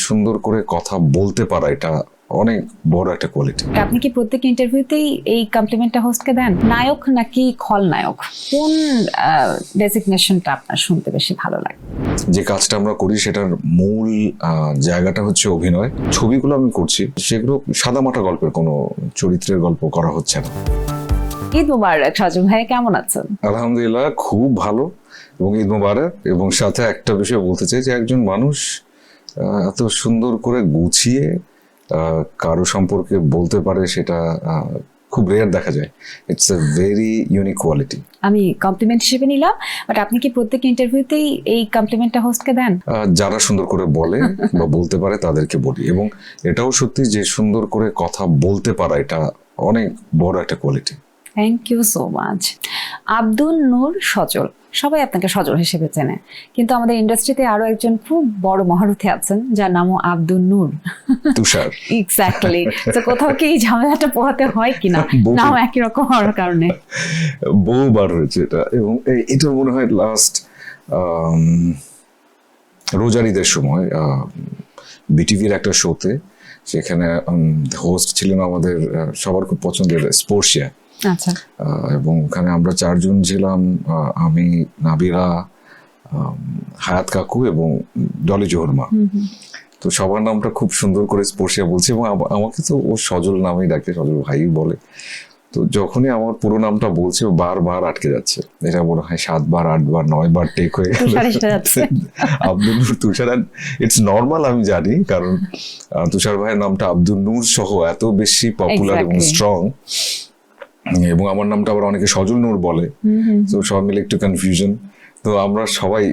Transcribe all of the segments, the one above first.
সুন্দর করে কথা বলতে পারা, এটা অনেক বড় একটা কোয়ালিটি। আপনি কি প্রত্যেক ইন্টারভিউতেই এই কমপ্লিমেন্টটা হোস্টকে দেন? নায়ক নাকি খলনায়ক, কোন ডেজিগনেশনটা আপনার শুনতে বেশি ভালো লাগে? যে কাজটা আমরা করি সেটার মূল জায়গাটা হচ্ছে অভিনয়। ছবিগুলো আমি করছি সেগুলো সাদামাটা গল্পের, কোনো চরিত্রের গল্প করা হচ্ছে না। ঈদ মোবারক সজল ভাই, কেমন আছেন? আলহামদুলিল্লাহ, খুব ভালো এবং ঈদ মোবারক। এবং সাথে একটা বিষয় বলতে চাই যে একজন মানুষ এত সুন্দর করে গুছিয়ে কারো সম্পর্কে বলতে পারে, সেটা খুব রেয়ার দেখা যায়। It's a very unique quality. আমি কমপ্লিমেন্ট হিসেবে নিলাম, বাট আপনি কি প্রত্যেক ইন্টারভিউতেই এই কমপ্লিমেন্টটা হোস্টকে দেন? যারা সুন্দর করে বলে বা বলতে পারে তাদেরকে বলি, এবং এটাও সত্যি যে সুন্দর করে কথা বলতে পারা, এটা অনেক বড় একটা quality. Thank you so much. Abdul Nur Sajal, সবাই আপনাকে সজল হিসেবে চেনে, কিন্তু আমাদের ইন্ডাস্ট্রিতে আরো একজন খুব বড় মহারথী আছেন যার নামও আব্দুল নূর, তুষার। এক্স্যাক্টলি। তো কোথাও কি এই ঝামেলাটা পোহাতে হয় কিনা, নাম একই রকম হওয়ার কারণে? বহুবার হয়েছে এটা, এবং এটা মনে হয় লাস্ট রোজার ঈদের সময় বিটিভির একটা শোতে, সেখানে হোস্ট ছিলেন আমাদের সবার খুব পছন্দের স্পোর্শিয়া। আচ্ছা। এবং ওখানে আমরা চারজন ছিলাম, আমি, নাবিলা, হায়াত কাকু এবং ডলি জোহর মা। তো সবার নামটা খুব সুন্দর করে স্পর্শিয়া বলছে, এবং আমাকে তো ও সজল নামেই ডাকে, সজল ভাই বলে। তো যখনই আমার পুরো নামটা বলছে ও বারবার আটকে যাচ্ছে। এটা মনে হয় 7 বার 8 বার 9 বার টেক হয়ে গেল আব্দুল নূর তুষার। ইটস নর্মাল, আমি জানি, কারণ তুষার ভাইয়ের নামটা আব্দুল নূর সহ এত বেশি পপুলার এবং স্ট্রং, এবং আমার নামটা আবার অনেকে সজল নূর বলে। তো সব মিলে একটু কনফিউশন। তো আমরা সবাই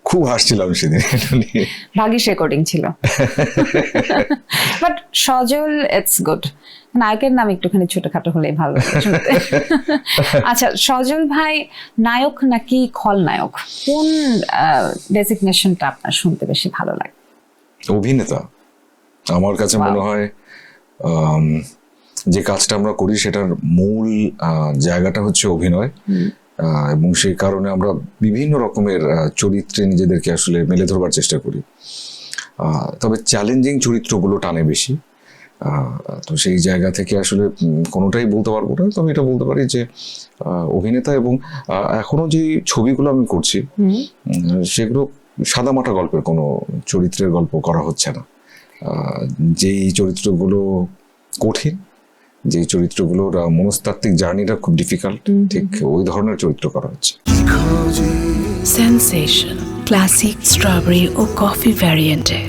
খুব হাসছিলাম সেদিন এটা নিয়ে। ভাগিস রেকর্ডিং ছিল, বাট সজল ইটস গুড। নায়কের নাম একটুখানি ছোটখাটো হলেই ভালো লাগে শুনতে। আচ্ছা সজল ভাই, নায়ক নাকি খলনায়ক, কোন ডেজিগনেশনটা আপনার শুনতে বেশি ভালো লাগে? অভিনেতা। আমার কাছে মনে হয় যে কাজটা আমরা করি সেটার মূল জায়গাটা হচ্ছে অভিনয়, এবং সেই কারণে আমরা বিভিন্ন রকমের চরিত্রে নিজেদেরকে আসলে মেলে ধরবার চেষ্টা করি। তবে চ্যালেঞ্জিং চরিত্রগুলো টানে বেশি। তো সেই জায়গা থেকে আসলে কোনোটাই বলতে পারবো না, তবে এটা বলতে পারি যে অভিনেতা। এবং এখনো যে ছবিগুলো আমি করছি সেগুলো সাদামাটা গল্পের, কোনো চরিত্রের গল্প করা হচ্ছে না। যেই চরিত্রগুলো কঠিন, যে চরিত্রগুলোর মনস্তাত্ত্বিক জার্নিটা খুব ডিফিকাল্ট, ঠিক ওই ধরনের চরিত্র করা হচ্ছে। সেন্সেশন ক্লাসিক স্ট্রবেরি ও কফি ভ্যারিয়েন্টে